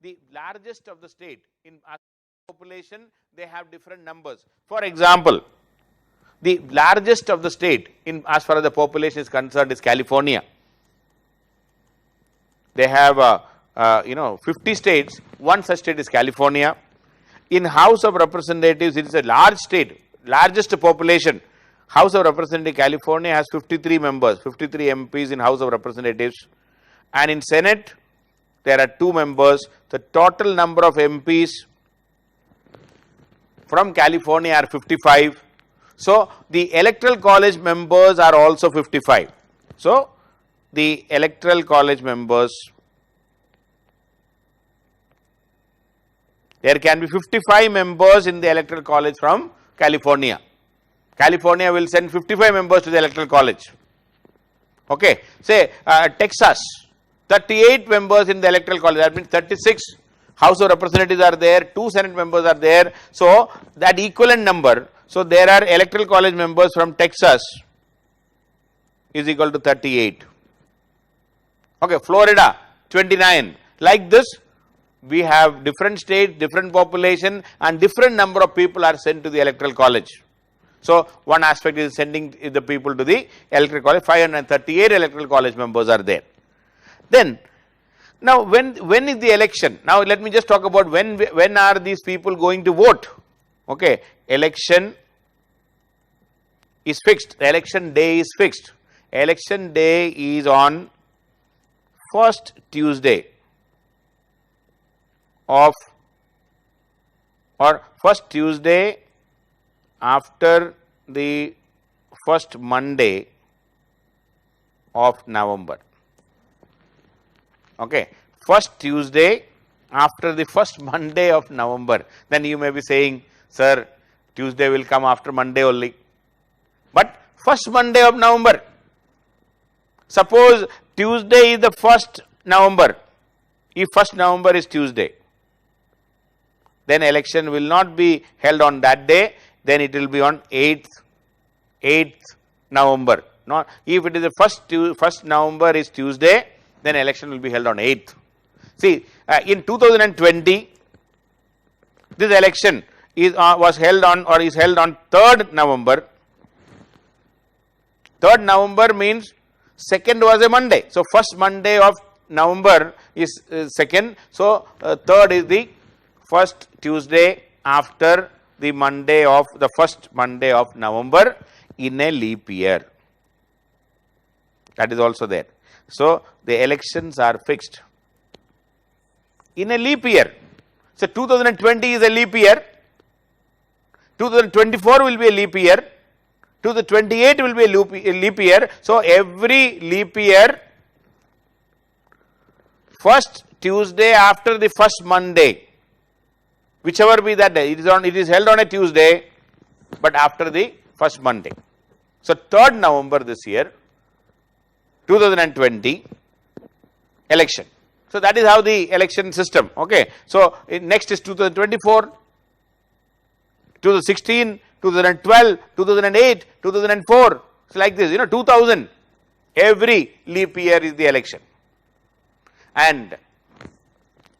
the largest of the state in population, they have different numbers. For example, the largest of the state in as far as the population is concerned is California. They have 50 states. One such state is California. In House of Representatives, it is a large state, largest population. House of Representatives California has 53 members, 53 MPs in House of Representatives, and in Senate there are 2 members. The total number of MPs from California are 55. So the electoral college members are also 55. So the electoral college members, there can be 55 members in the electoral college from California. California will send 55 members to the electoral college. Okay, say Texas, 38 members in the electoral college, that means 36 House of Representatives are there, 2 Senate members are there. So that equivalent number, so there are electoral college members from Texas is equal to 38. Okay, Florida 29. Like this, we have different states, different population, and different number of people are sent to the electoral college. So one aspect is sending the people to the electoral college. 538 electoral college members are there. Then, now when is the election? Now let me just talk about when are these people going to vote. Okay, election is fixed. The election day is fixed. Election day is on first Tuesday of or first Tuesday after the first Monday of November. Okay, first Tuesday after the first Monday of November. Then you may be saying, sir, Tuesday will come after Monday only. But first Monday of November. Suppose Tuesday is the 1st November. If 1st November is Tuesday, then election will not be held on that day. Then it will be on 8th November. Not if it is the 1st November is Tuesday, then election will be held on 8th. See, in 2020, this election was held on or is held on 3rd November. 3rd November means 2nd was a Monday. So first Monday of November is 2nd. So 3rd is the first Tuesday after the Monday of the first Monday of November in a leap year. That is also there. So the elections are fixed in a leap year. So 2020 is a leap year. 2024 will be a leap year. 2028 will be a leap year. So every leap year, first Tuesday after the first Monday, whichever be that day, it is held on a Tuesday, but after the first Monday. So 3rd November this year, 2020 election. So that is how the election system. Okay. So next is 2024, 2016, 2012, 2008, 2004. It's like this, 2000. Every leap year is the election. And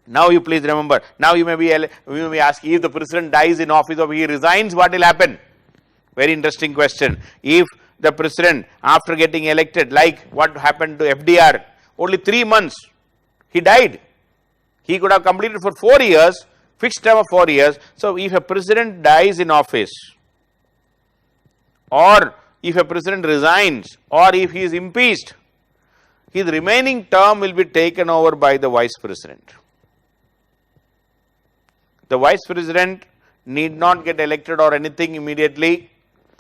now you please remember, now you may be asking, if the president dies in office or he resigns, what will happen? Very interesting question. If the president, after getting elected, like what happened to FDR, only 3 months, he died. He could have completed for 4 years, fixed term of 4 years. So if a president dies in office, or if a president resigns, or if he is impeached, his remaining term will be taken over by the vice president. The vice president need not get elected or anything immediately.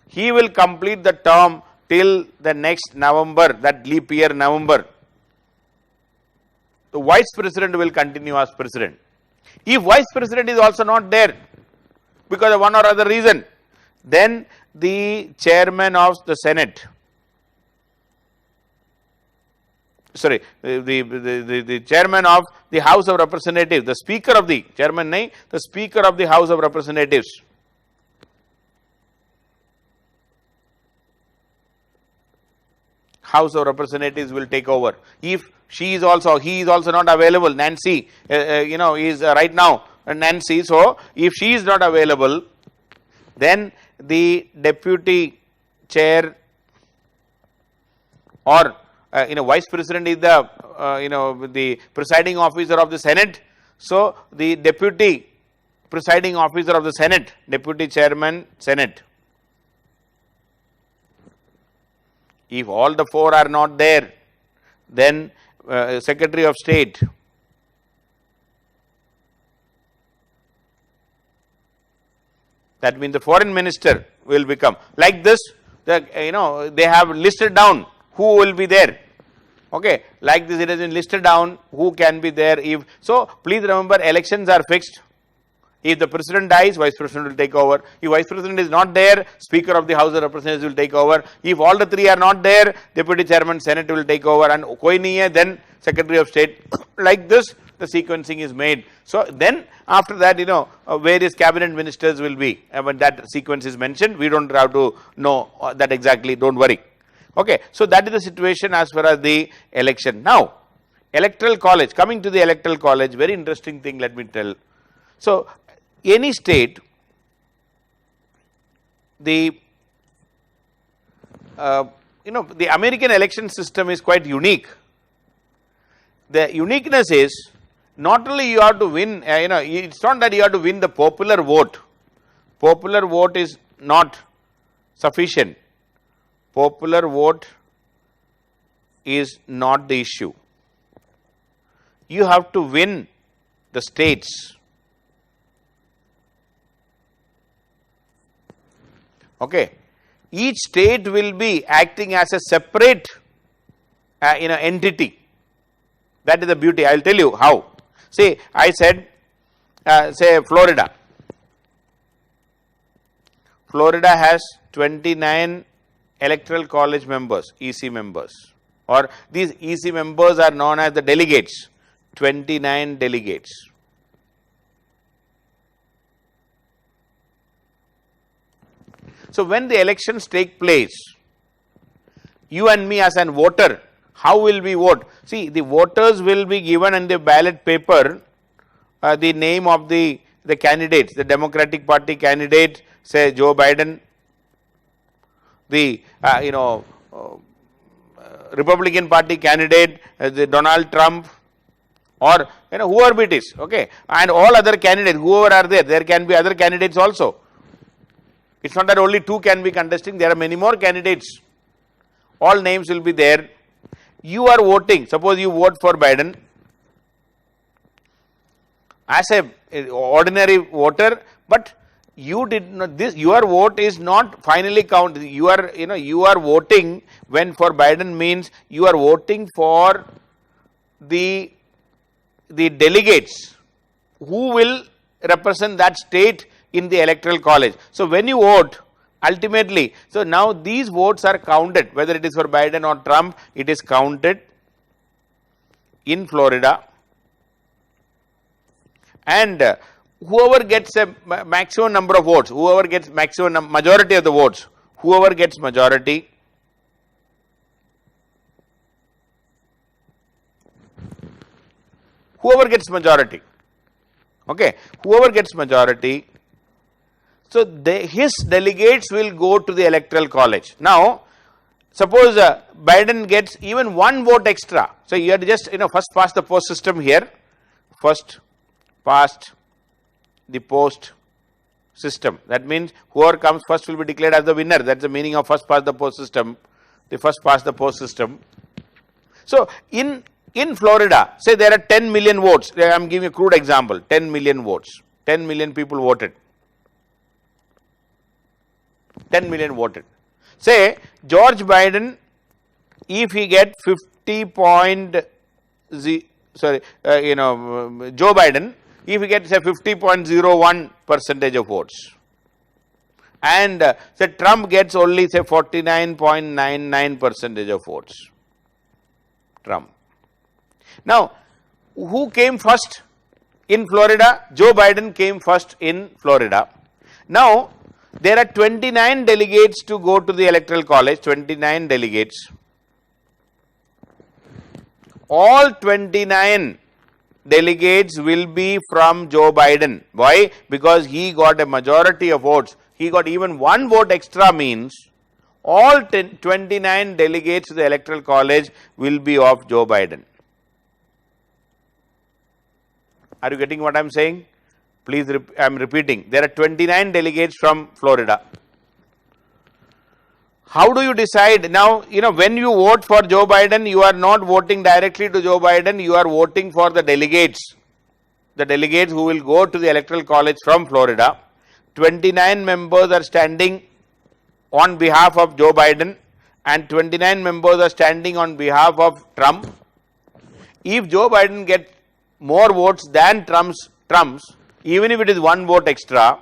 He will complete the term till the next November, that leap year November. The vice president will continue as president. If vice president is also not there because of one or other reason, then the chairman of the Senate, the chairman of the House of Representatives, the speaker of the the speaker of the House of Representatives, House of Representatives will take over. If he is also not available. Nancy, is right now Nancy. So if she is not available, then the deputy chair or vice president is the the presiding officer of the Senate. So the deputy presiding officer of the Senate, deputy chairman Senate. If all the four are not there, then Secretary of State. That means the foreign minister will become like this. They have listed down who will be there. Okay, like this it has been listed down who can be there. If so, please remember, elections are fixed. If the president dies, vice president will take over. If vice president is not there, speaker of the House of Representatives will take over. If all the three are not there, deputy chairman Senate will take over, and koi nahi hai, then Secretary of State. Like this, the sequencing is made. So then after that, various cabinet ministers will be. When that sequence is mentioned, we don't have to know that exactly. Don't worry. Okay, so that is the situation as far as the election. Now, electoral college. Coming to the electoral college, very interesting thing. Let me tell. So any state, the American election system is quite unique. The uniqueness is not only you have to win, it's not that you have to win the popular vote. Popular vote is not sufficient. Popular vote is not the issue. You have to win the states. Okay, each state will be acting as a separate entity. That is the beauty. I will tell you how. See, I said, say Florida. Florida has 29 electoral college members, EC members, or these EC members are known as the delegates, 29 delegates. So when the elections take place, you and me as an voter, how will we vote? See, the voters will be given in the ballot paper the name of the candidates, the Democratic Party candidate, say Joe Biden, the Republican Party candidate, the Donald Trump, or whoever it is, okay, and all other candidates, whoever are there can be other candidates also. It's not that only two can be contesting, there are many more candidates. All names will be there. You are voting, suppose you vote for Biden as a ordinary voter, but you did not, your vote is not finally counted. You are voting when for Biden means you are voting for the delegates who will represent that state in the electoral college. So when you vote, ultimately, so now these votes are counted, whether it is for Biden or Trump, it is counted in Florida, and whoever gets a maximum number of votes, whoever gets maximum majority of the votes, whoever gets majority, okay, whoever gets majority, so his delegates will go to the electoral college. Now, suppose Biden gets even one vote extra. So you have to just first pass the post system here, first past the post system. That means whoever comes first will be declared as the winner. That's the meaning of first past the post system. The first past the post system. So in Florida, say there are 10 million votes. I am giving a crude example. 10 million votes. 10 million people voted. 10 million voted. Say George Biden, if he get 50.0, Joe Biden, if he gets say 50.01% of votes, and say Trump gets only say 49.99% of votes. Trump. Now, who came first in Florida? Joe Biden came first in Florida. Now, there are 29 delegates to go to the electoral college, 29 delegates. all 29 delegates will be from Joe Biden. Why? Because he got a majority of votes. He got even one vote extra, means all 29 delegates to the electoral college will be of Joe Biden. Are you getting what I am saying? Please, I am repeating. There are 29 delegates from Florida. How do you decide? Now, when you vote for Joe Biden, you are not voting directly to Joe Biden, you are voting for the delegates. The delegates who will go to the electoral college from Florida. 29 members are standing on behalf of Joe Biden and 29 members are standing on behalf of Trump. If Joe Biden gets more votes than Trump's, even if it is one vote extra,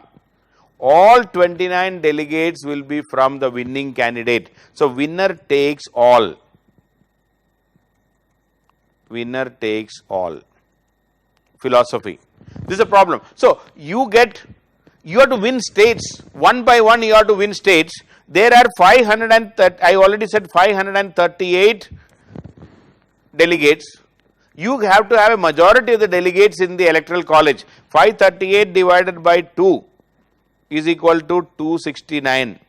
all 29 delegates will be from the winning candidate. So, winner takes all. Winner takes all. Philosophy. This is a problem. So, you have to win states. One by one you have to win states. There are 530, I already said 538 delegates. You have to have a majority of the delegates in the electoral college. 538 divided by 2 is equal to 269.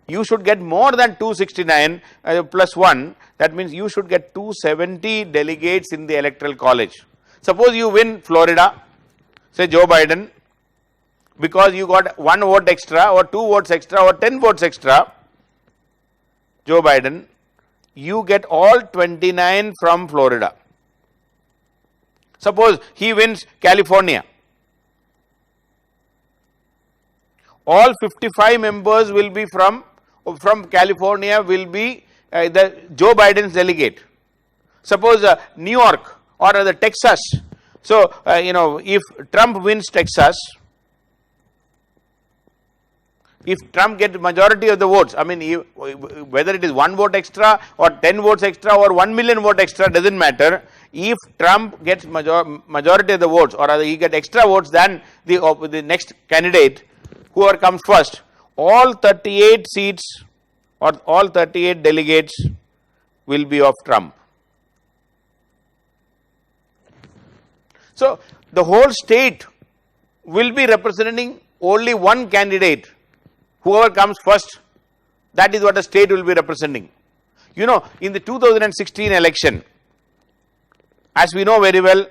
You should get more than 269 plus 1. That means you should get 270 delegates in the electoral college. Suppose you win Florida, say Joe Biden, because you got 1 vote extra or 2 votes extra or 10 votes extra, Joe Biden, you get all 29 from Florida. Suppose he wins California. All 55 members will be from California, will be the Joe Biden's delegate. Suppose New York or the Texas. So, if Trump wins Texas, if Trump gets majority of the votes, I mean, whether it is 1 vote extra or 10 votes extra or 1 million vote extra, doesn't matter. If Trump gets majority of the votes or he gets extra votes than the next candidate, whoever comes first, all 38 seats or all 38 delegates will be of Trump. So, the whole state will be representing only one candidate. Whoever comes first, that is what the state will be representing. In the 2016 election, as we know very well,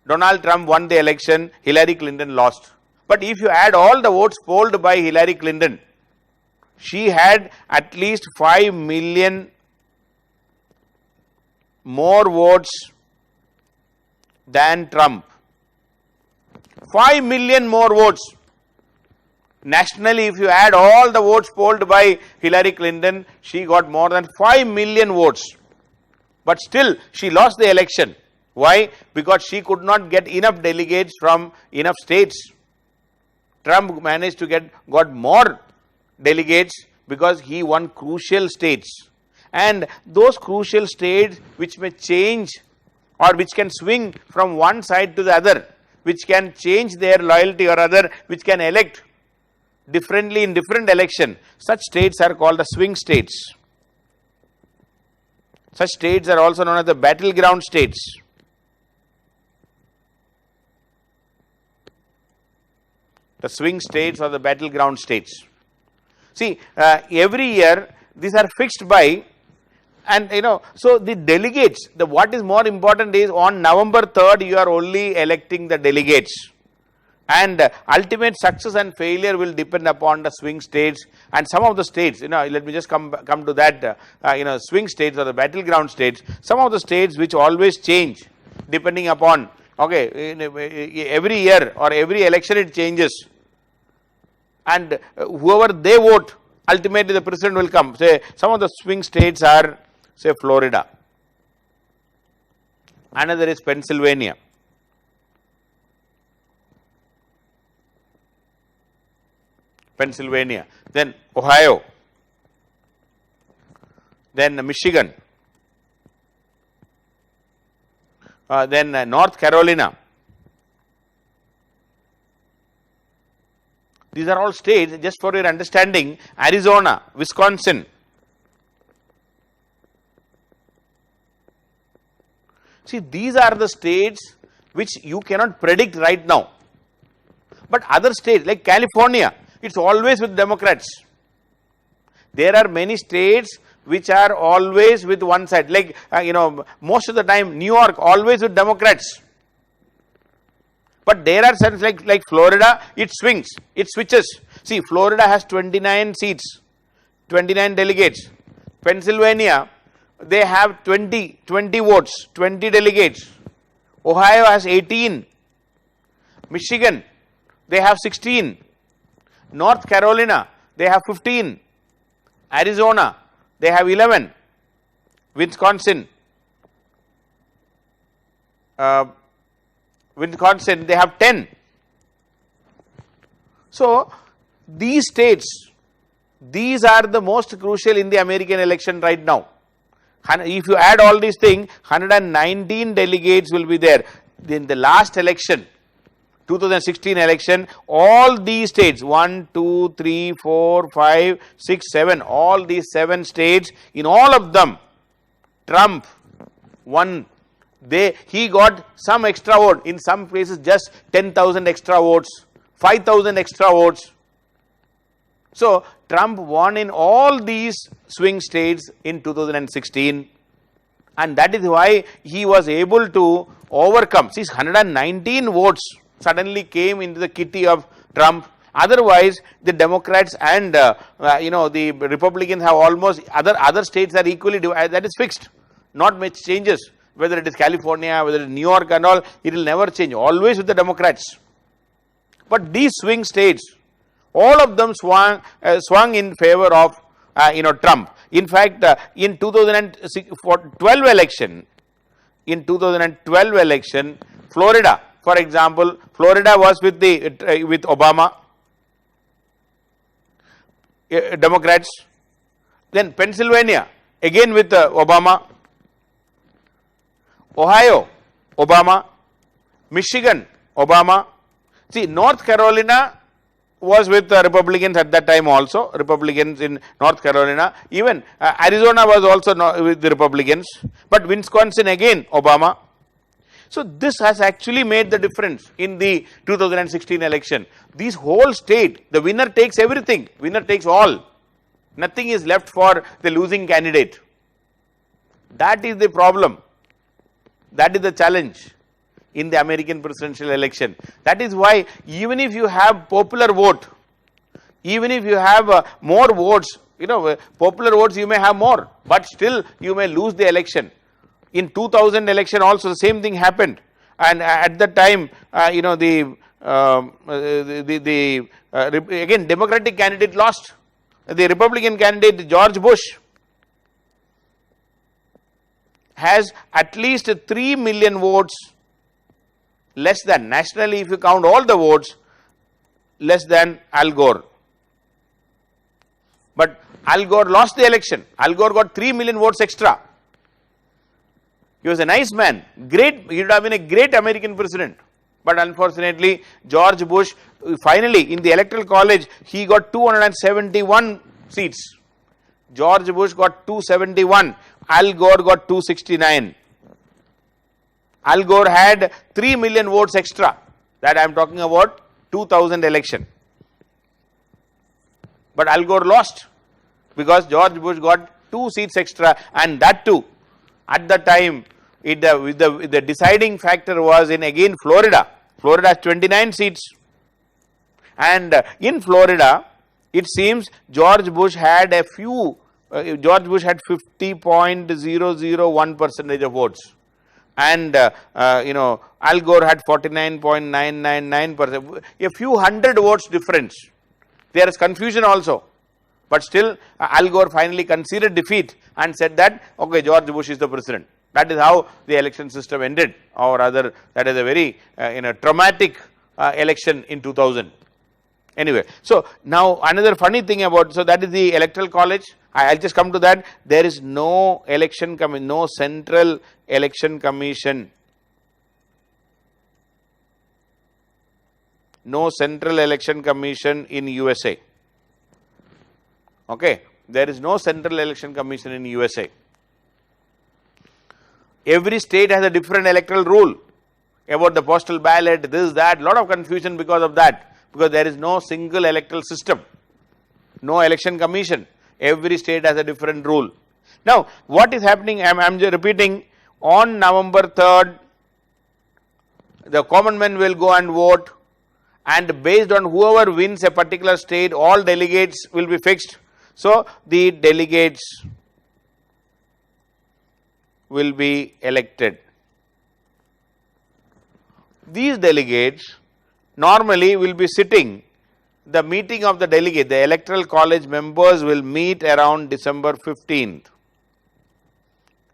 Donald Trump won the election, Hillary Clinton lost. But if you add all the votes polled by Hillary Clinton, she had at least 5 million more votes than Trump. 5 million more votes. Nationally, if you add all the votes polled by Hillary Clinton, she got more than 5 million votes. But still, she lost the election. Why? Because she could not get enough delegates from enough states. Trump managed to got more delegates because he won crucial states. And those crucial states which may change or which can swing from one side to the other, which can change their loyalty or other, which can elect differently in different election, such states are called the swing states. Such states are also known as the battleground states. The swing states or the battleground states. See, every year these are fixed by, and so the delegates, what is more important is on November 3rd you are only electing the delegates, and ultimate success and failure will depend upon the swing states. And some of the states, let me just come to that, swing states or the battleground states, some of the states which always change depending upon, every year or every election it changes, and whoever they vote, ultimately the president will come. Say some of the swing states are, say, Florida, another is Pennsylvania, then Ohio, then Michigan, then North Carolina. These are all states, just for your understanding, Arizona, Wisconsin. See, these are the states which you cannot predict right now. But other states like California, it's always with Democrats. There are many states which are always with one side, like most of the time New York always with Democrats. But there are certain like Florida, it swings, it switches. See, Florida has 29 seats, 29 delegates. Pennsylvania, they have 20 votes, 20 delegates. Ohio has 18. Michigan, they have 16. North Carolina, they have 15. Arizona, they have 11. Wisconsin, they have 10. So, these states, these are the most crucial in the American election right now. If you add all these things, 119 delegates will be there. In the last election, 2016 election, all these states, 1, 2, 3, 4, 5, 6, 7, all these 7 states, in all of them, Trump won. He got some extra vote, in some places just 10,000 extra votes, 5,000 extra votes. So, Trump won in all these swing states in 2016, and that is why he was able to overcome. See, 119 votes suddenly came into the kitty of Trump. Otherwise, the Democrats and the Republicans have almost other states are equally divided. That is fixed. Not much changes. Whether it is California, whether it is New York and all, it will never change. Always with the Democrats. But these swing states, all of them swung in favor of Trump. In fact, in 2012 election, Florida, for example, Florida was with Obama, Democrats. Then Pennsylvania, again with Obama. Ohio, Obama. Michigan, Obama. See, North Carolina was with Republicans at that time also, Republicans in North Carolina. Even Arizona was also with the Republicans. But Wisconsin again, Obama. So, this has actually made the difference in the 2016 election. This whole state, the winner takes everything, winner takes all. Nothing is left for the losing candidate. That is the problem. That is the challenge in the American presidential election. That is why even if you have popular vote, even if you have more votes, popular votes you may have more, but still you may lose the election. In 2000 election also the same thing happened, and at that time again Democratic candidate lost. The Republican candidate George Bush has at least 3 million votes less than, nationally if you count all the votes, less than Al Gore. But Al Gore lost the election. Al Gore got 3 million votes extra. He was a nice man, great, he would have been a great American president. But unfortunately, George Bush, finally in the electoral college, he got 271 seats. George Bush got 271, Al Gore got 269. Al Gore had 3 million votes extra, that I am talking about 2000 election. But Al Gore lost because George Bush got 2 seats extra, and that too, at the time, the deciding factor was in again Florida. Florida has 29 seats, and in Florida, it seems George Bush had 50.001% of votes, and Al Gore had 49.999%. A few hundred votes difference. There is confusion also, but still Al Gore finally conceded defeat and said that okay, George Bush is the president. That is how the election system ended, or rather that is a very traumatic election in 2000. Anyway, so now another funny thing about, so that is the electoral college. I will just come to that. There is no no central election commission. No central election commission in USA. Okay, there is no central election commission in USA. Every state has a different electoral rule about the postal ballot, this, that, lot of confusion because of that, because there is no single electoral system, no election commission. Every state has a different rule. Now, what is happening, I am just repeating, on November 3rd, the common men will go and vote, and based on whoever wins a particular state, all delegates will be fixed. So, the delegates will be elected. These delegates normally will be sitting, the meeting of the delegate, the electoral college members will meet around December 15th,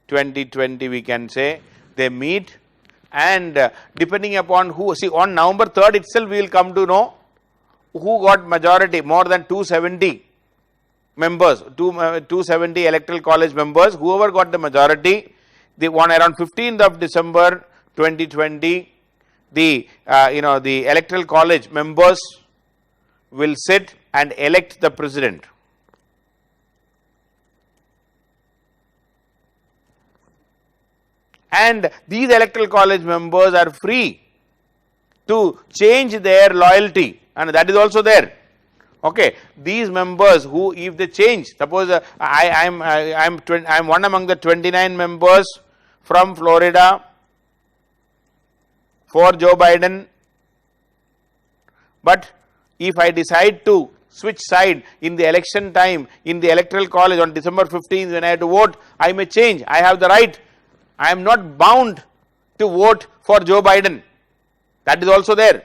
2020 we can say, they meet, and depending upon who, see on November 3rd itself we will come to know who got majority, more than 270 members, 270 electoral college members, whoever got the majority, they won around 15th of December 2020, the the electoral college members will sit and elect the president. And these electoral college members are free to change their loyalty, and that is also there. Okay, these members who, if they change, suppose I am one among the 29 members from Florida for Joe Biden, but if I decide to switch side in the election time in the electoral college on December 15th when I have to vote, I may change, I have the right. I am not bound to vote for Joe Biden. That is also there.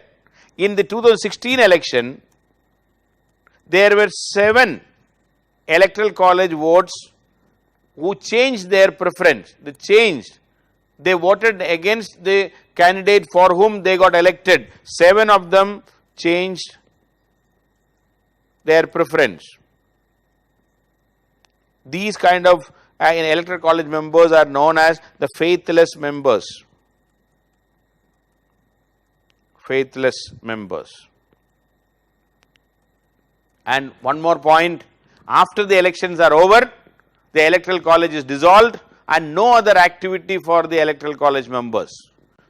In the 2016 election, there were 7 electoral college votes who changed their preference. They changed. They voted against the candidate for whom they got elected. 7 of them changed their preference. These kind of electoral college members are known as the faithless members. Faithless members. And one more point, after the elections are over, the electoral college is dissolved and no other activity for the electoral college members.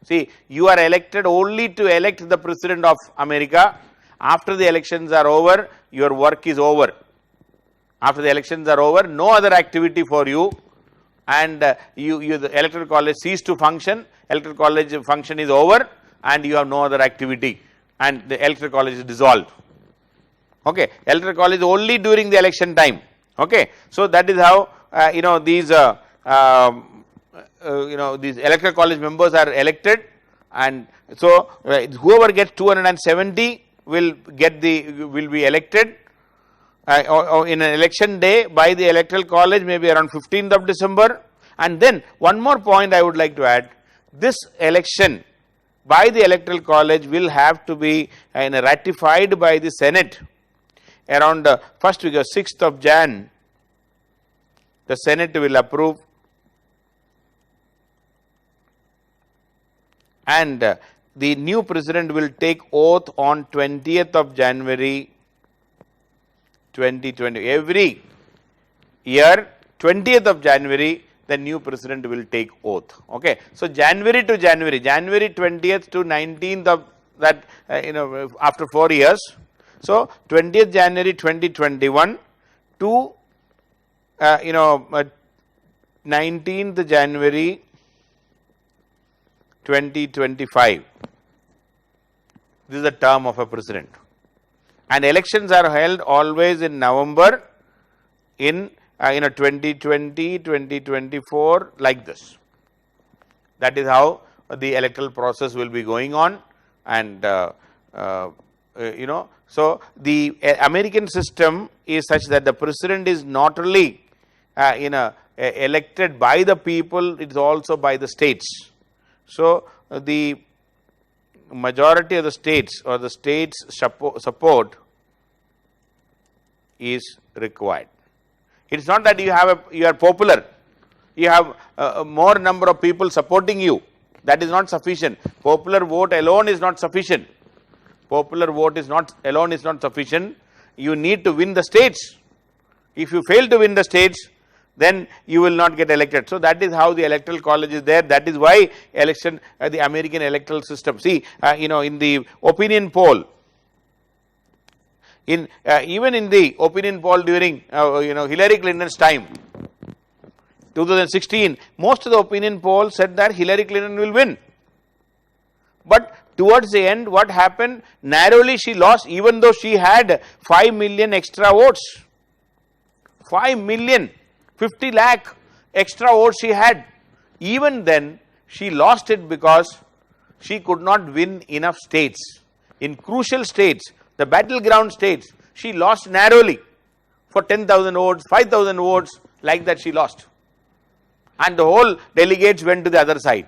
See, you are elected only to elect the President of America. After the elections are over, your work is over. After the elections are over, no other activity for you, and the electoral college cease to function, electoral college function is over, and you have no other activity, and the electoral college is dissolved. Okay, electoral college only during the election time. Okay, so that is how these these electoral college members are elected, and so whoever gets 270 will be elected. Or in an election day by the electoral college, maybe around 15th of December. And then one more point I would like to add, this election by the electoral college will have to be ratified by the Senate around the first week of 6th of Jan. The Senate will approve, and the new president will take oath on 20th of January 2020. Every year, 20th of January, the new president will take oath. Okay, so January to January, January 20th to 19th of that, after 4 years. So 20th January 2021 to 19th January 2025. This is the term of a president. And elections are held always in November in 2020, 2024, like this. That is how the electoral process will be going on, and so the American system is such that the president is not only elected by the people, it is also by the states. So the majority of the states or the states support is required. It is not that you are popular, you have more number of people supporting you. That is not sufficient. Popular vote alone is not sufficient. Popular vote alone is not sufficient. You need to win the states. If you fail to win the states, then you will not get elected. So that is how the electoral college is there. That is why election, the American electoral system. See, in the opinion poll, even in the opinion poll during Hillary Clinton's time, 2016, most of the opinion polls said that Hillary Clinton will win. But towards the end, what happened? Narrowly she lost, even though she had 5 million extra votes. 5 million, 50 lakh extra votes she had. Even then, she lost it because she could not win enough states. In crucial states, the battleground states, she lost narrowly for 10,000 votes, 5,000 votes, like that she lost. And the whole delegates went to the other side.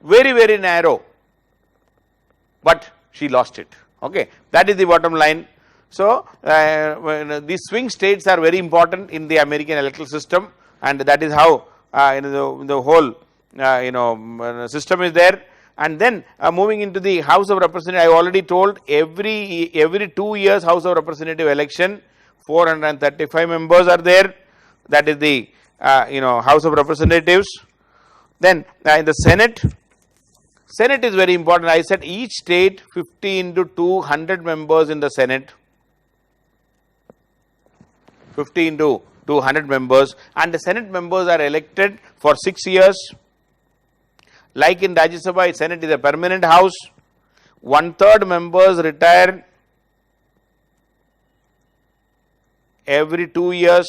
Very, very narrow. But she lost it. Okay, that is the bottom line. So, these swing states are very important in the American electoral system, and that is how the whole system is there. And then moving into the House of Representatives, I already told every 2 years House of Representative election, 435 members are there. That is the House of Representatives. Then in the Senate is very important. I said each state 50 into 200 members in the Senate, 50 into 200 members, and the Senate members are elected for 6 years. Like in Rajya Sabha, Senate is a permanent house. 1/3 members retire every 2 years.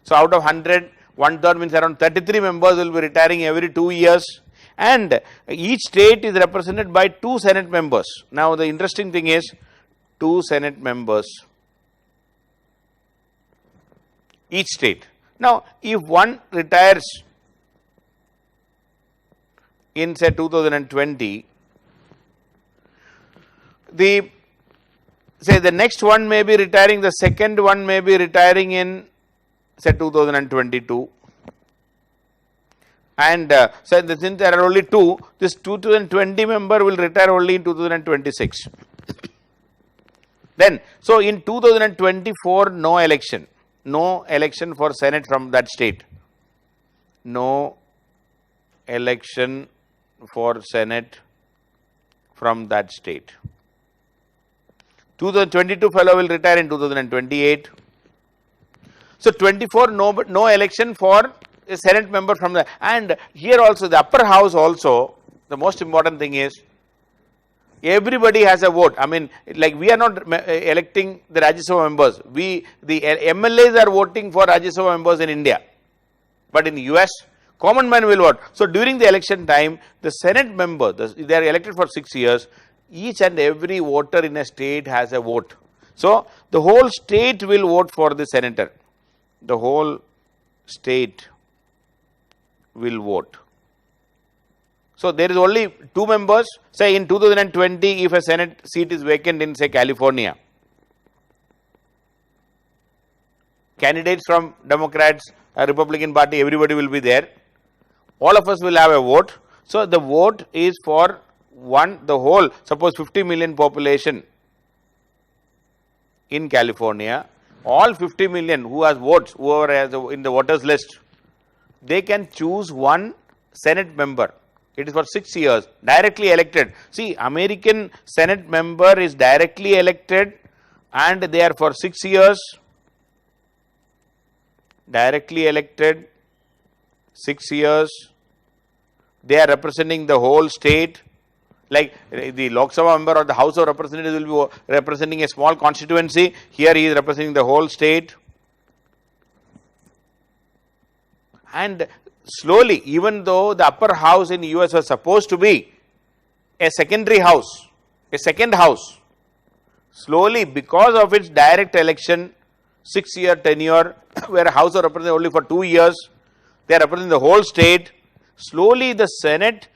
So out of 100, 1/3 means around 33 members will be retiring every 2 years. And each state is represented by 2 Senate members. Now the interesting thing is 2 Senate members each state. Now if one retires in say 2020, the next one may be retiring, the second one may be retiring in say 2022. And since there are only 2, this 2020 member will retire only in 2026. Then, so in 2024, no election for Senate from that state. No election for Senate from that state. 2022 fellow will retire in 2028. So 24, no election for a Senate member from the, and here also the upper house also, the most important thing is everybody has a vote. I mean, like we are not electing the Rajya Sabha members. The MLAs are voting for Rajya Sabha members in India. But in the US, common man will vote. So during the election time, the Senate member, they are elected for 6 years. Each and every voter in a state has a vote. So the whole state will vote for the senator. The whole state will vote. So there is only 2 members. Say in 2020, if a Senate seat is vacant in say California, candidates from Democrats, Republican Party, everybody will be there. All of us will have a vote. So the vote is for the whole, suppose 50 million population in California, all 50 million who has votes, whoever has in the voters list, they can choose one Senate member. It is for 6 years, directly elected. See, American Senate member is directly elected and they are for 6 years, directly elected, 6 years. They are representing the whole state. Like the Lok Sabha member or the House of Representatives will be representing a small constituency. Here he is representing the whole state. And slowly, even though the upper house in the US was supposed to be a secondary house, a second house, slowly because of its direct election, 6-year tenure, where House of Representatives only for 2 years, they are representing the whole state. Slowly the Senate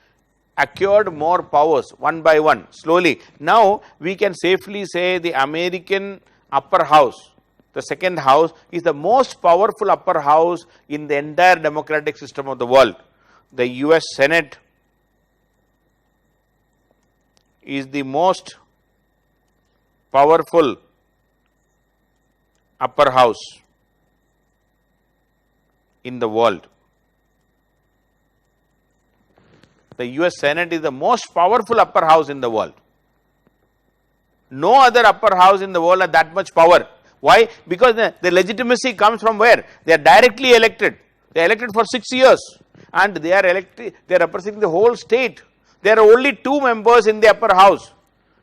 acquired more powers one by one, slowly. Now we can safely say the American upper house, the second house, is the most powerful upper house in the entire democratic system of the world. The US Senate is the most powerful upper house in the world. The US Senate is the most powerful upper house in the world. No other upper house in the world has that much power. Why? Because the legitimacy comes from where? They are directly elected. They are elected for 6 years and they are elected, they are representing the whole state. There are only 2 members in the upper house.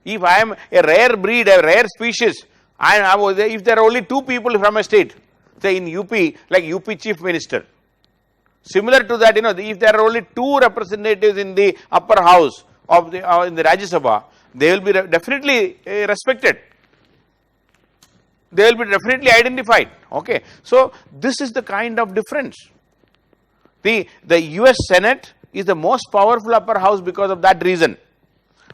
If I am a rare breed, a rare species, if there are only 2 people from a state, say in UP, like UP Chief Minister. Similar to that, if there are only 2 representatives in the upper house of the in the Rajya Sabha, they will be definitely respected. They will be definitely identified. Okay, so this is the kind of difference. The US Senate is the most powerful upper house because of that reason,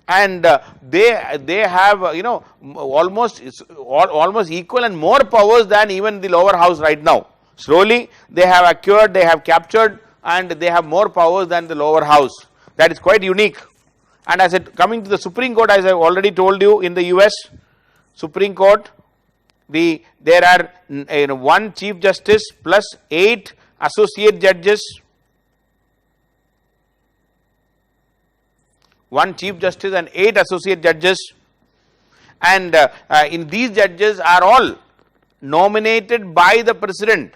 and they have almost equal and more powers than even the lower house right now. Slowly they have acquired, they have captured, and they have more powers than the lower house. That is quite unique. And as coming to the Supreme Court, as I have already told you, in the US Supreme Court, there are 1 Chief Justice plus 8 associate judges. 1 Chief Justice and 8 associate judges, and in these judges are all nominated by the President,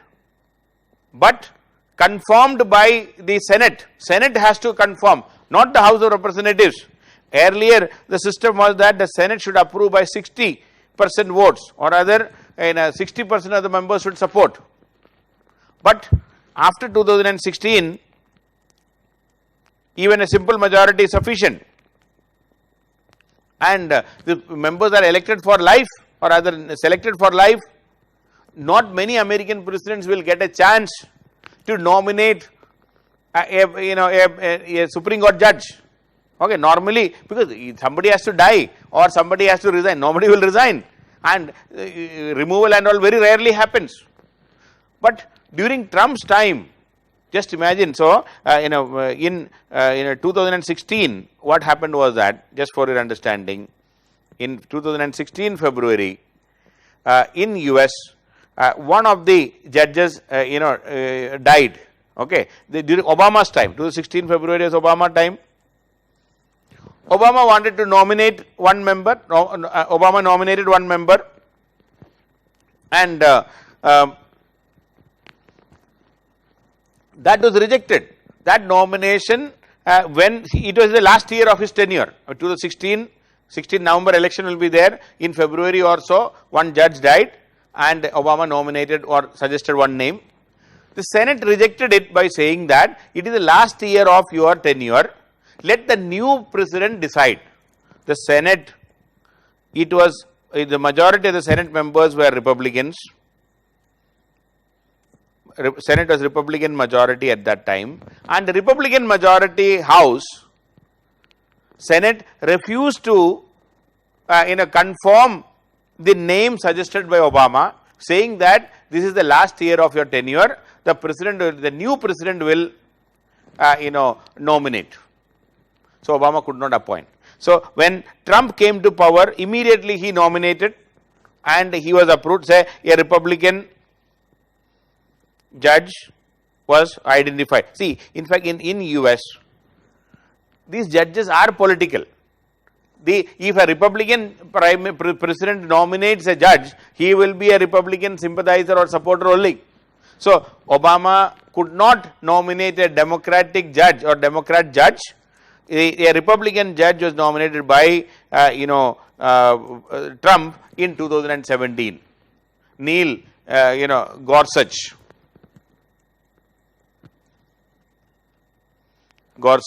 but confirmed by the Senate. Senate has to confirm, not the House of Representatives. Earlier the system was that the Senate should approve by 60% votes, or rather 60% of the members should support. But after 2016, even a simple majority is sufficient, and the members are elected for life, or rather selected for life. Not many American presidents will get a chance to nominate a Supreme Court judge. Okay, normally because somebody has to die or somebody has to resign, nobody will resign, and removal and all very rarely happens. But during Trump's time, just imagine, so in 2016, what happened was that, just for your understanding, in 2016 February, in US, one of the judges died. Okay, during Obama's time, 2016 February is Obama time. Obama wanted to nominate 1 member. Obama nominated 1 member, and that was rejected. That nomination, when it was the last year of his tenure, 2016 November election will be there. In February or so, 1 judge died, and Obama nominated or suggested 1 name. The Senate rejected it by saying that it is the last year of your tenure. Let the new president decide. The Senate, it was the majority of the Senate members were Republicans. Senate was Republican majority at that time, and the Republican majority House, Senate refused to confirm the name suggested by Obama, saying that this is the last year of your tenure. The new president will nominate. So Obama could not appoint. So when Trump came to power, immediately he nominated, and he was approved. Say a Republican judge was identified. See, in fact, in US, these judges are political. If a Republican president nominates a judge, he will be a Republican sympathizer or supporter only. So Obama could not nominate a Democratic judge or Democrat judge. A Republican judge was nominated by Trump in 2017. Neil Gorsuch was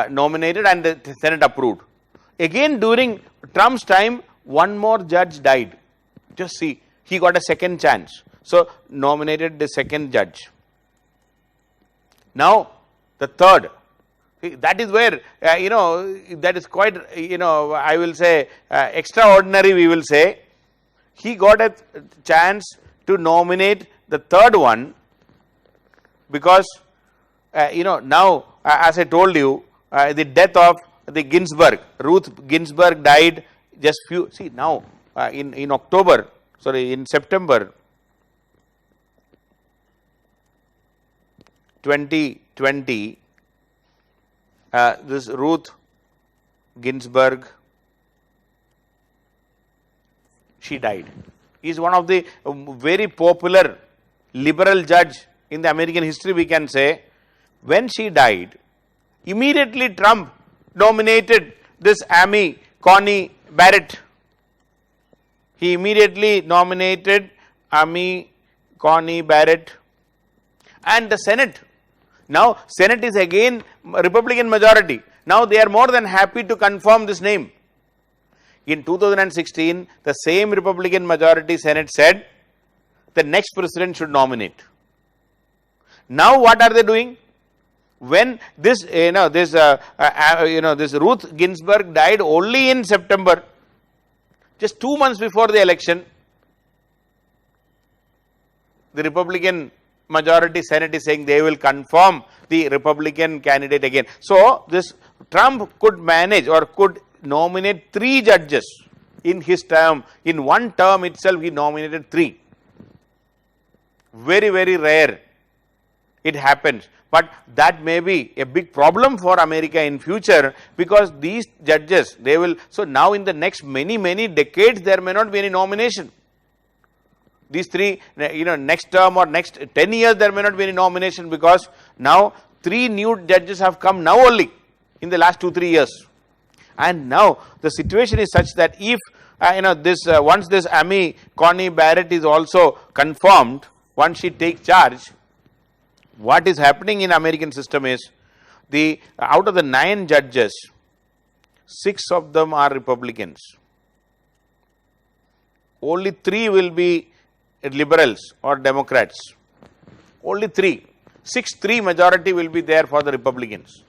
nominated, and the Senate approved. Again, during Trump's time, 1 more judge died. Just see, he got a second chance. So nominated the 2nd judge. Now the 3rd. That is where that is quite I will say extraordinary. We will say he got a chance to nominate the 3rd one, because now, as I told you, the death of the Ginsburg, Ruth Ginsburg died just few, see now in October, sorry, in September 2020, this Ruth Ginsburg, she died. He is one of the very popular liberal judge in the American history, we can say. When she died, immediately Trump nominated this Amy Coney Barrett. He immediately nominated Amy Coney Barrett, and the Senate. Now Senate is again Republican majority. Now they are more than happy to confirm this name. In 2016, the same Republican majority Senate said the next president should nominate. Now what are they doing? When this this Ruth Ginsburg died only in September, just 2 months before the election, the Republican majority Senate is saying they will confirm the Republican candidate again. So this Trump could manage or could nominate 3 judges in his term. In one term itself, he nominated 3. Very, very rare it happens. But that may be a big problem for America in future, because these judges, they will, so now in the next many decades, there may not be any nomination. These 3, next term or next 10 years, there may not be any nomination, because now 3 new judges have come now only in the last 2-3 years. And now the situation is such that if once this Amy Coney Barrett is also confirmed, once she takes charge, what is happening in American system is, out of the 9 judges, 6 of them are Republicans. Only 3 will be liberals or Democrats. Only 3. 6-3 majority will be there for the Republicans.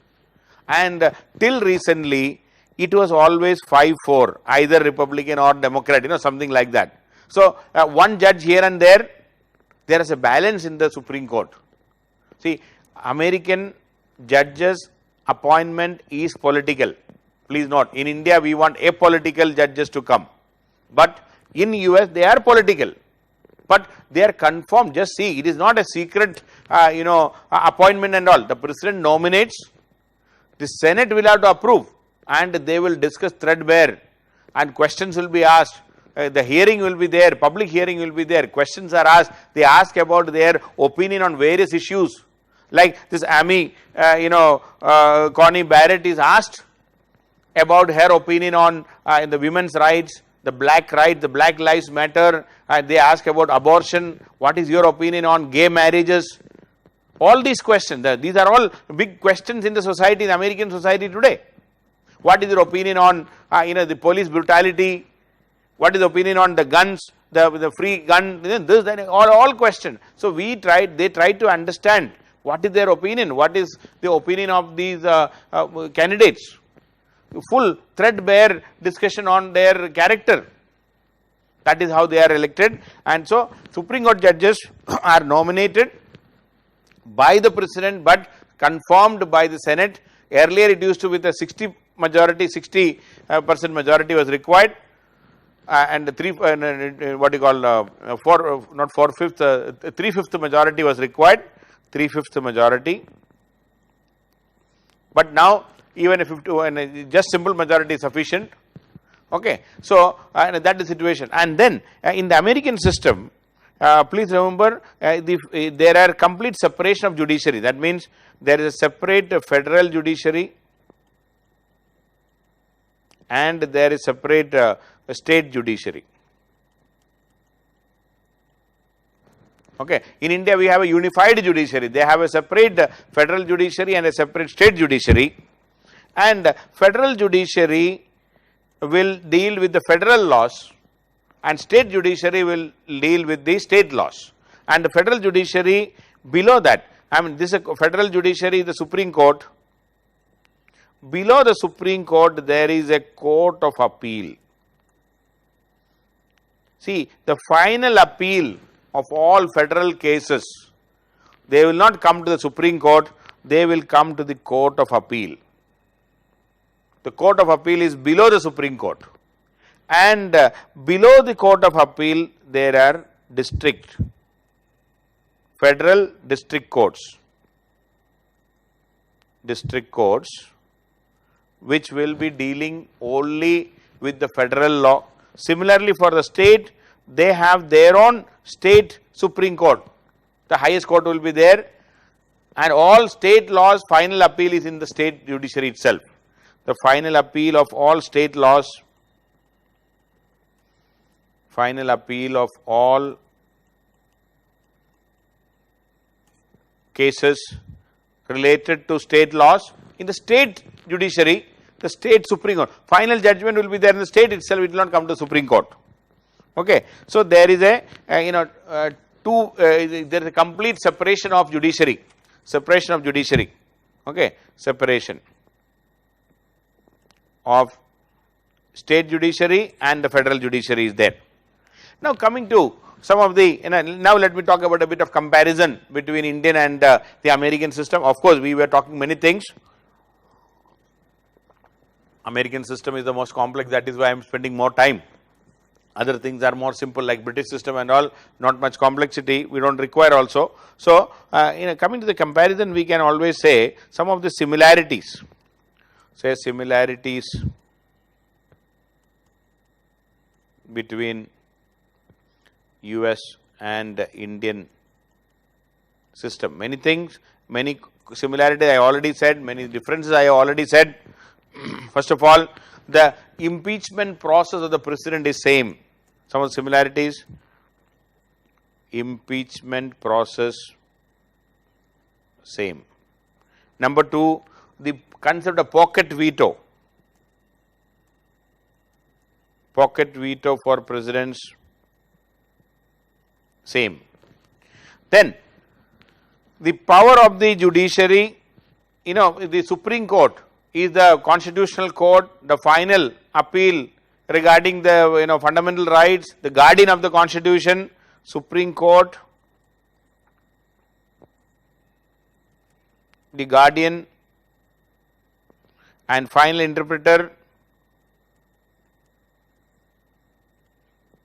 And till recently, it was always 5-4, either Republican or Democrat, something like that. So one judge here and there is a balance in the Supreme Court. See, American judges appointment is political. Please note, in India we want apolitical judges to come, but in US they are political, but they are confirmed. Just see, it is not a secret appointment and all. The president nominates, the Senate will have to approve, and they will discuss threadbare, and questions will be asked. The hearing will be there, public hearing will be there, questions are asked, they ask about their opinion on various issues. Like this Amy, Coney Barrett is asked about her opinion on the women's rights, the black rights, the Black Lives Matter, and they ask about abortion, what is your opinion on gay marriages? All these questions, these are all big questions in the society, in American society today. What is your opinion on the police brutality? What is the opinion on the guns, the free gun, this, that, all questions. So they try to understand what is their opinion, what is the opinion of these candidates. Full threadbare discussion on their character. That is how they are elected. And so Supreme Court judges are nominated by the president but confirmed by the Senate. Earlier it used to be the 60% majority was required, and 3/5 majority was required, 3/5 majority. But now even if just simple majority is sufficient. Okay, so that is the situation. And then in the American system, please remember, there are complete separation of judiciary. That means there is a separate federal judiciary and there is separate state judiciary. Okay, in India we have a unified judiciary. They have a separate federal judiciary and a separate state judiciary. And federal judiciary will deal with the federal laws and state judiciary will deal with the state laws. And the federal judiciary below that, this is a federal judiciary, the Supreme Court. Below the Supreme Court there is a court of appeal. See, the final appeal of all federal cases, they will not come to the Supreme Court, they will come to the court of appeal. The Court of Appeal is below the Supreme Court, and below the Court of Appeal there are federal district courts, which will be dealing only with the federal law. Similarly, for the state, they have their own state Supreme Court. The highest court will be there, and all state laws final appeal is in the state judiciary itself. The final appeal of all state laws, final appeal of all cases related to state laws in the state judiciary, the state Supreme Court. Final judgment will be there in the state itself, it will not come to Supreme Court. Okay. So, there is there is a complete separation of judiciary, okay, separation of state judiciary and the federal judiciary is there. Now, coming to some of the, now let me talk about a bit of comparison between Indian and the American system. Of course, we were talking many things. American system is the most complex, that is why I am spending more time. Other things are more simple, like British system and all, not much complexity, we do not require also. So, coming to the comparison, we can always say some of the similarities, between US and Indian system. Many things, many similarities I already said, many differences I already said. First of all, the impeachment process of the president is same. Some of the similarities, impeachment process same. Number two, the concept of pocket veto for presidents same. Then the power of the judiciary, the Supreme Court is the constitutional court, the final appeal regarding the fundamental rights, the guardian of the constitution, Supreme Court, the guardian and final interpreter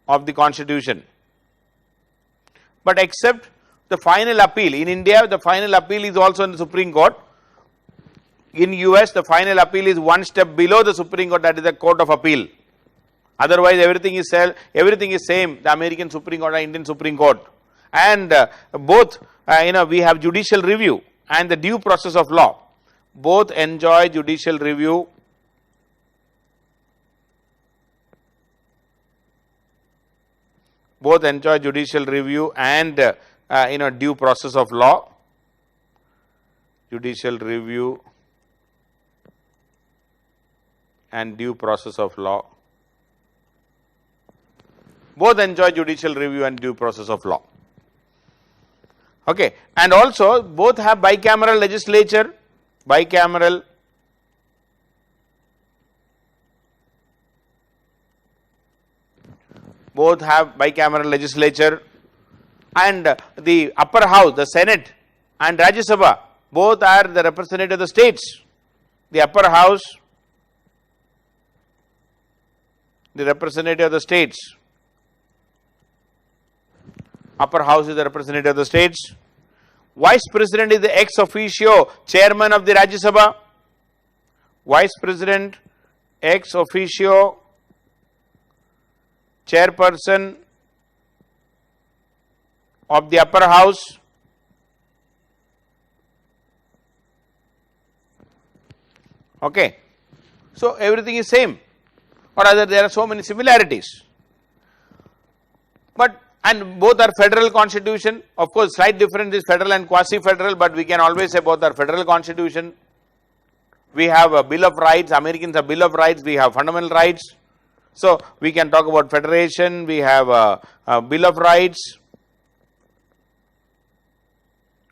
of the constitution. But except the final appeal, in India the final appeal is also in the Supreme Court. In US the final appeal is one step below the Supreme Court, that is the Court of Appeal. Otherwise everything is same, the American Supreme Court and Indian Supreme Court. And both we have judicial review and the due process of law. Both enjoy judicial review and due process of law. Judicial review and due process of law. Both enjoy judicial review and due process of law. Okay. And also both have bicameral legislature, both have bicameral legislature, and the upper house, the Senate and Rajya Sabha, both are the representative of the states. The upper house, the representative of the states. Upper house is the representative of the states. Vice President is the ex officio chairman of the Rajya Sabha. Vice President, ex officio chairperson of the upper house. Okay. So everything is same, or rather there are so many similarities. But and both are federal constitution. Of course, slight difference is federal and quasi-federal, but we can always say both are federal constitution. We have a Bill of Rights, Americans have Bill of Rights, we have fundamental rights. So we can talk about federation, we have a Bill of Rights,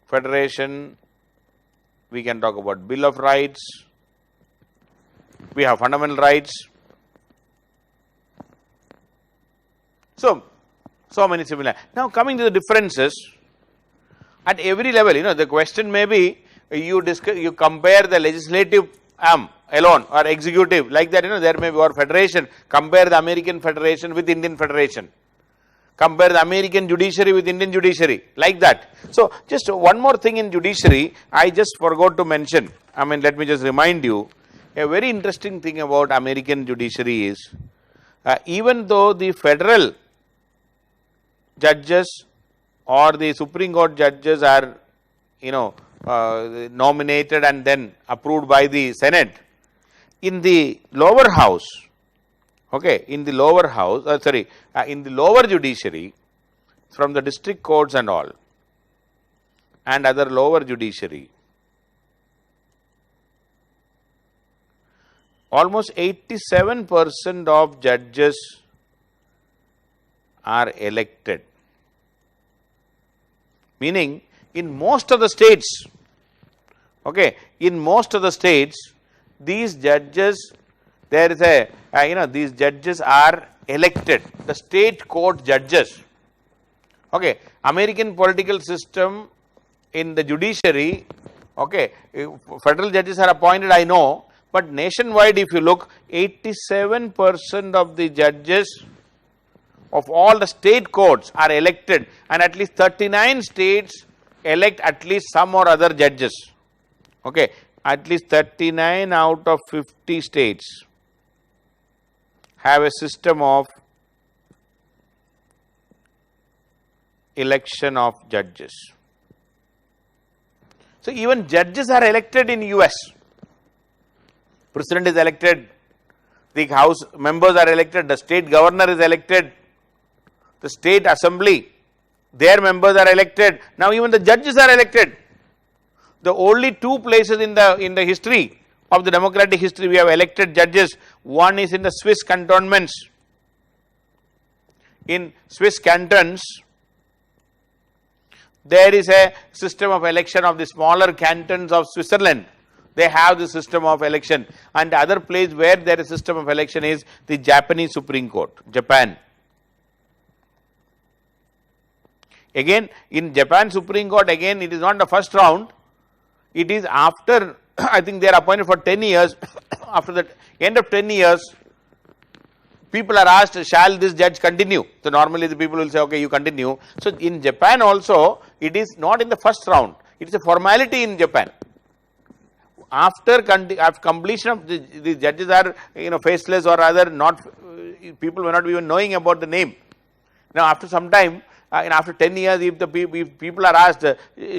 federation, we can talk about Bill of Rights, we have fundamental rights. So many similar. Now coming to the differences, at every level, the question may be, you compare the legislative alone or executive, like that, there may be, or federation. Compare the American federation with Indian federation. Compare the American judiciary with Indian judiciary, like that. So, just one more thing in judiciary, I just forgot to mention. Let me just remind you, a very interesting thing about American judiciary is, even though the federal judges or the Supreme Court judges are, nominated and then approved by the Senate, in the lower house, in the lower house, in the lower judiciary, from the district courts and all, and other lower judiciary, almost 87% of judges are elected. Meaning, in most of the states, in most of the states, these judges, there is a, these judges are elected, the state court judges. American political system in the judiciary, federal judges are appointed, I know, but nationwide if you look, 87% of the judges of all the state courts are elected, and at least 39 states elect at least some or other judges. At least 39 out of 50 states have a system of election of judges. So, even judges are elected in US. President is elected, the House members are elected, the state governor is elected, the state assembly, their members are elected. Now, even the judges are elected. The only two places in the history of the democratic history we have elected judges, one is in the Swiss cantonments. In Swiss cantons, there is a system of election of the smaller cantons of Switzerland. They have the system of election, and the other place where there is system of election is the Japanese Supreme Court, Japan. Again, in Japan Supreme Court, again it is not the first round, it is after, I think they are appointed for 10 years, after the end of 10 years, people are asked, shall this judge continue? So, normally the people will say, okay, you continue. So, in Japan also, it is not in the first round, it is a formality in Japan. After completion of the judges are, faceless or rather not, people may not be even knowing about the name. Now, after some time, after 10 years, if people are asked,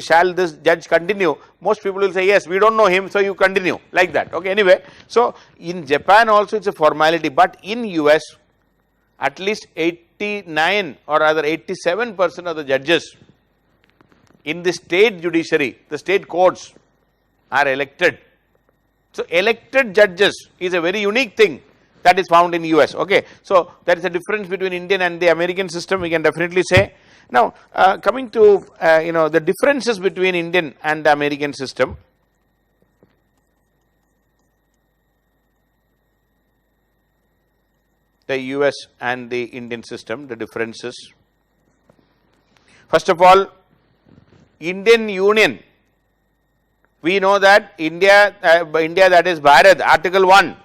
shall this judge continue? Most people will say, yes, we don't know him, so you continue, like that. Anyway, so in Japan also it's a formality, but in US, at least 89 or rather 87% of the judges in the state judiciary, the state courts, are elected. So, elected judges is a very unique thing that is found in US. So, there is a difference between Indian and the American system, we can definitely say. Now, coming to the differences between Indian and the American system. The US and the Indian system, the differences. First of all, Indian Union. We know that India that is Bharat, Article 1,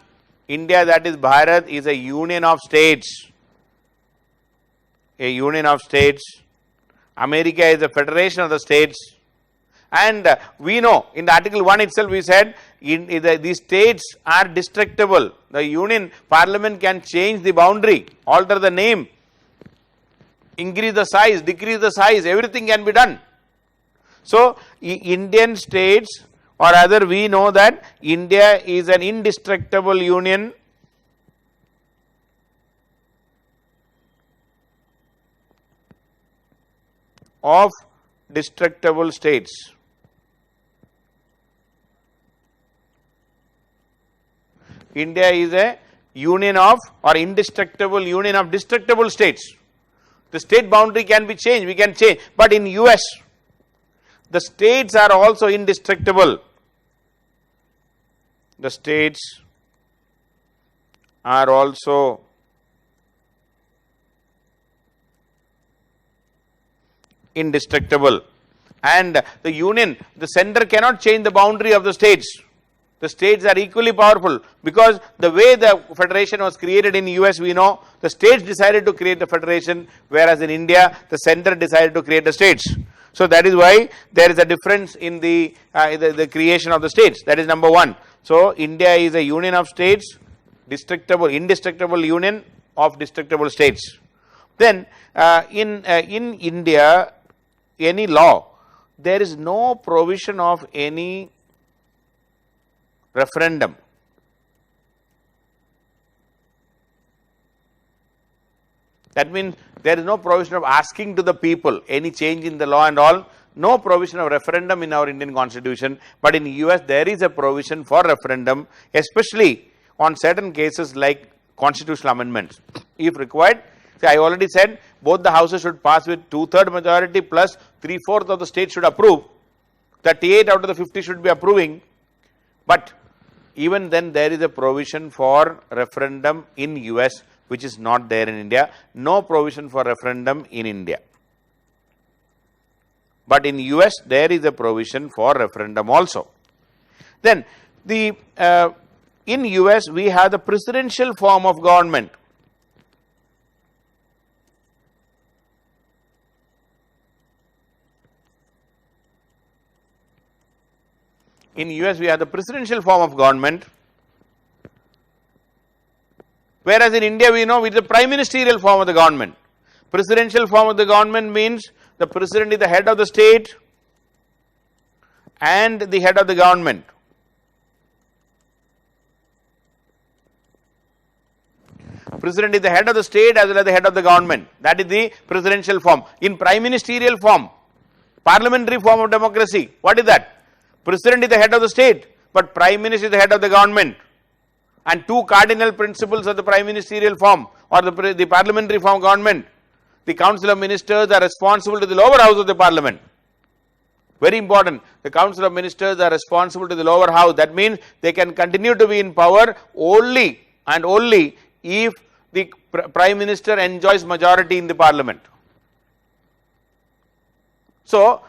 India that is Bharat is a union of states, America is a federation of the states, and we know in the Article 1 itself we said these states are destructible, the union parliament can change the boundary, alter the name, increase the size, decrease the size, everything can be done. So, Indian states, or rather we know that India is an indestructible union of destructible states. India is a union of or indestructible union of destructible states. The state boundary can be changed, we can change, but in US, the states are also indestructible. The states are also indestructible, and the union, the center cannot change the boundary of the states. The states are equally powerful because the way the federation was created in US, we know the states decided to create the federation, whereas in India, the center decided to create the states. So that is why there is a difference in the creation of the states. That is number one. So India is a union of states, indestructible union of destructible states. Then in India, any law, there is no provision of any referendum. That means there is no provision of asking to the people any change in the law and all, no provision of referendum in our Indian constitution, but in US there is a provision for referendum, especially on certain cases like constitutional amendments. If required, see, I already said both the houses should pass with 2/3 majority plus 3/4 of the states should approve, 38 out of the 50 should be approving, but even then there is a provision for referendum in US which is not there in India, no provision for referendum in India. But in US there is a provision for referendum also. Then in US we have the presidential form of government. In US we have the presidential form of government, whereas in India we know it is the prime ministerial form of the government. Presidential form of the government means the president is the head of the state and the head of the government. President is the head of the state as well as the head of the government. That is the presidential form. In prime ministerial form, parliamentary form of democracy, what is that? President is the head of the state, but prime minister is the head of the government. And two cardinal principles of the prime ministerial form or the parliamentary form of government. The council of ministers are responsible to the lower house of the parliament. Very important. The council of ministers are responsible to the lower house. That means they can continue to be in power only and only if the prime minister enjoys majority in the parliament. So,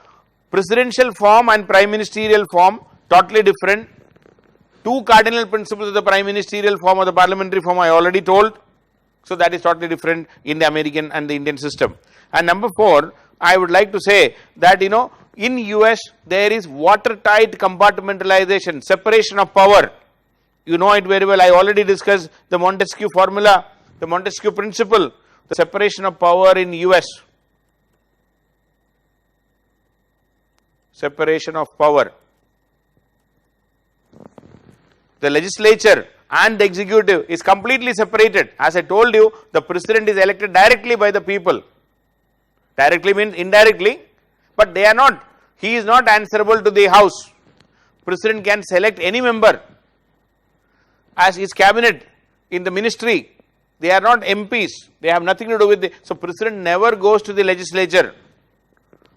presidential form and prime ministerial form totally different. Two cardinal principles of the prime ministerial form or the parliamentary form I already told. So that is totally different in the American and the Indian system. And number 4, I would like to say that in US there is watertight compartmentalization, separation of power. You know it very well. I already discussed the Montesquieu formula, the Montesquieu principle, the separation of power in US. Separation of power. The legislature and the executive is completely separated. As I told you, the president is elected directly by the people. Directly means indirectly, but they are not. He is not answerable to the house. President can select any member as his cabinet in the ministry. They are not MPs. They have nothing to do with so president never goes to the legislature.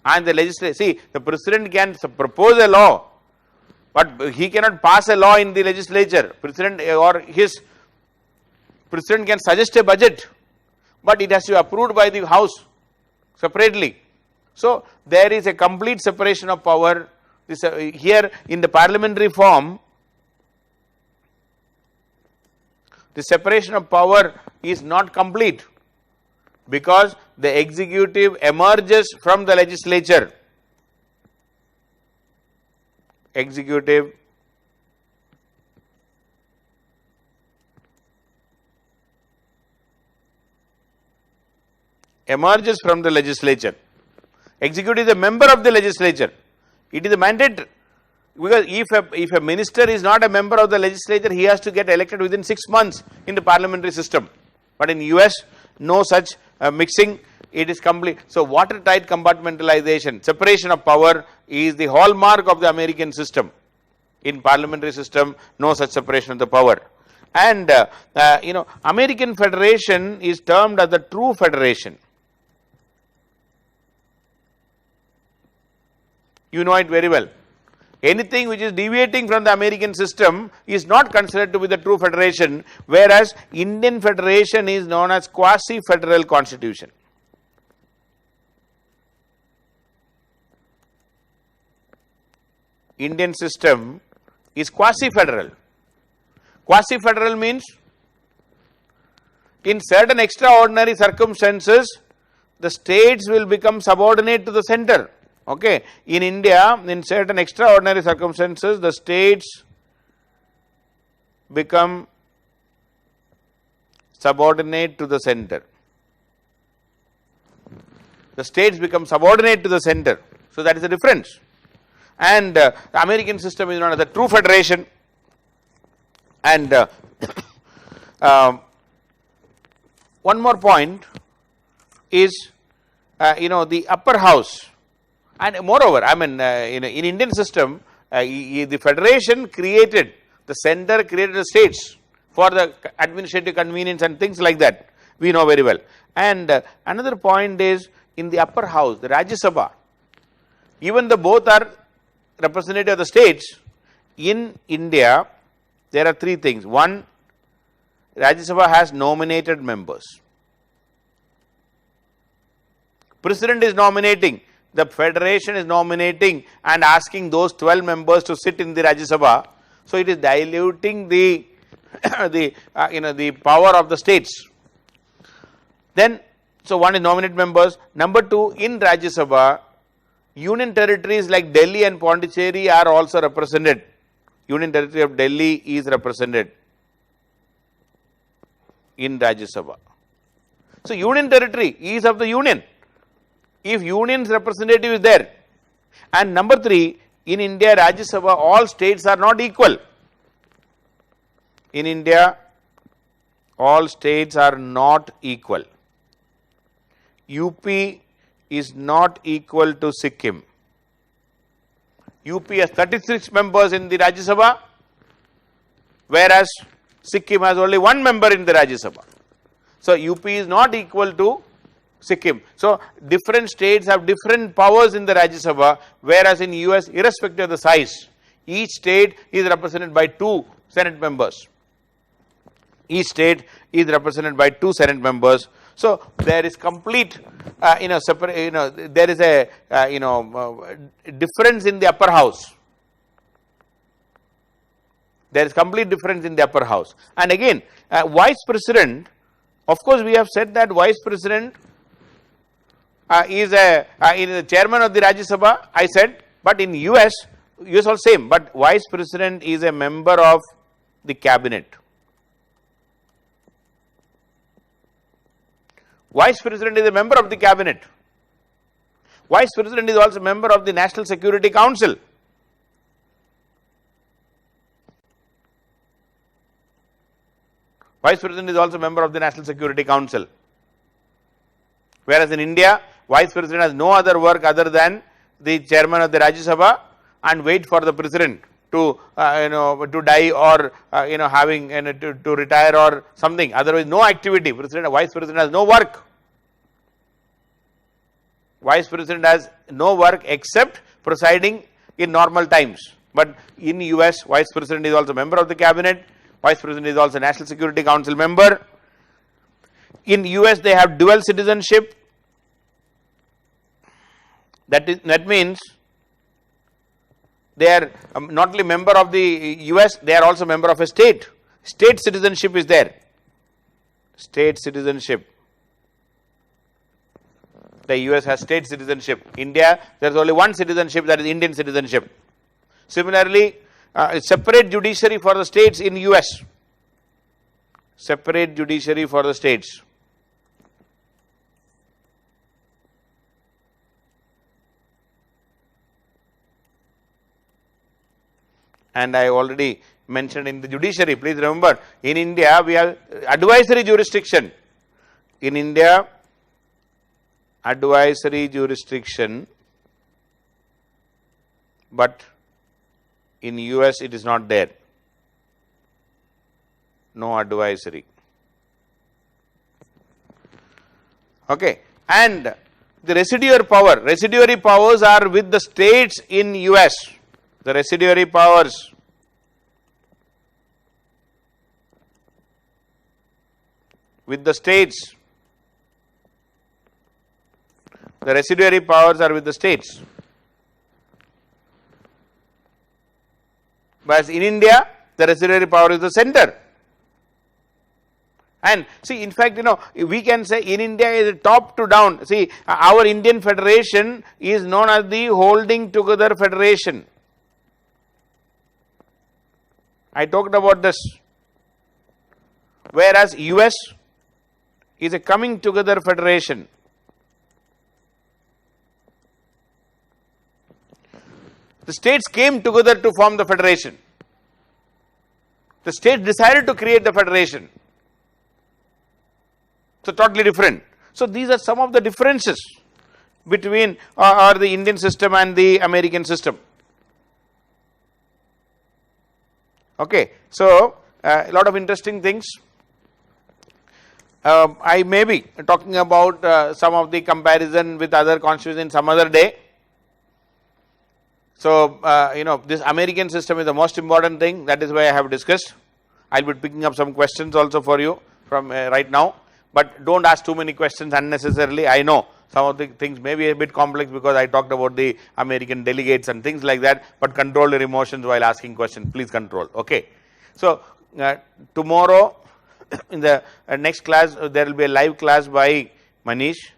And the legislature, see, the president can propose a law, but he cannot pass a law in the legislature. President can suggest a budget, but it has to be approved by the house separately. So there is a complete separation of power. Here in the parliamentary form, the separation of power is not complete because the executive emerges from the legislature. Executive emerges from the legislature. Executive is a member of the legislature. It is a mandate because if a minister is not a member of the legislature, he has to get elected within 6 months in the parliamentary system. But in US, no such mixing. It is complete. So watertight compartmentalization, separation of power is the hallmark of the American system. In parliamentary system, no such separation of the power. And American federation is termed as the true federation. You know it very well. Anything which is deviating from the American system is not considered to be the true federation, whereas Indian federation is known as quasi-federal constitution. Indian system is quasi-federal. Quasi-federal means in certain extraordinary circumstances, the states will become subordinate to the center. Okay. In India, in certain extraordinary circumstances, the states become subordinate to the center. The states become subordinate to the center. So that is the difference. And the American system is known as a true federation. And one more point is, the upper house. And moreover, I mean, in Indian system, the federation created, the center created the states for the administrative convenience and things like that. We know very well. And another point is, in the upper house, the Rajya Sabha, even though both are representative of the states, in India, there are three things. One, Rajya Sabha has nominated members. President is nominating, the federation is nominating and asking those 12 members to sit in the Rajya Sabha. So it is diluting the the power of the states. Then, so one is nominate members. Number two, in Rajya Sabha, union territories like Delhi and Pondicherry are also represented. Union territory of Delhi is represented in Rajya Sabha. So union territory is of the union. If union's representative is there. And number three, in India, Rajya Sabha, all states are not equal. In India, all states are not equal. UP is not equal to Sikkim. UP has 36 members in the Rajya Sabha, whereas Sikkim has only one member in the Rajya Sabha. So UP is not equal to Sikkim. So different states have different powers in the Rajya Sabha, whereas in US, irrespective of the size, each state is represented by 2 Senate members. Each state is represented by 2 Senate members. So there is complete, separate, there is a, difference in the upper house. There is complete difference in the upper house. And again, vice president, of course, we have said that vice president is the chairman of the Rajya Sabha, I said, but in US also same, but vice president is a member of the cabinet. Vice president is a member of the cabinet. Vice president is also a member of the National Security Council. Vice president is also a member of the National Security Council. Whereas in India, vice president has no other work other than the chairman of the Rajya Sabha and wait for the president to to die or having to retire or something. Otherwise, no activity. Vice president has no work. Vice president has no work except presiding in normal times. But in US, vice president is also a member of the cabinet. Vice president is also a National Security Council member. In US, they have dual citizenship. That means they are not only member of the US, they are also member of a state. State citizenship is there. State citizenship. The US has state citizenship. India, there is only one citizenship, that is Indian citizenship. Similarly, separate judiciary for the states in US. Separate judiciary for the states. And I already mentioned in the judiciary, please remember, in India we have advisory jurisdiction. In India, advisory jurisdiction, but in US it is not there. No advisory. Okay. And the residuary powers are with the states in US. The residuary powers with the states. The residuary powers are with the states. whereas in India the residuary power is the center. And see, in fact, we can say in India is top to down. See, our Indian federation is known as the holding together federation. I talked about this. Whereas US is a coming together federation. The states came together to form the federation. The states decided to create the federation. So totally different. So these are some of the differences between or the Indian system and the American system. Okay, so a lot of interesting things. I may be talking about some of the comparison with other constitutions some other day. So this American system is the most important thing. That is why I have discussed. I will be picking up some questions also for you from right now. But don't ask too many questions unnecessarily. I know some of the things may be a bit complex because I talked about the American delegates and things like that, but control your emotions while asking questions. Please control. Okay. So tomorrow in the next class there will be a live class by Manish.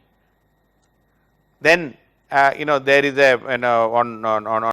Then there is a on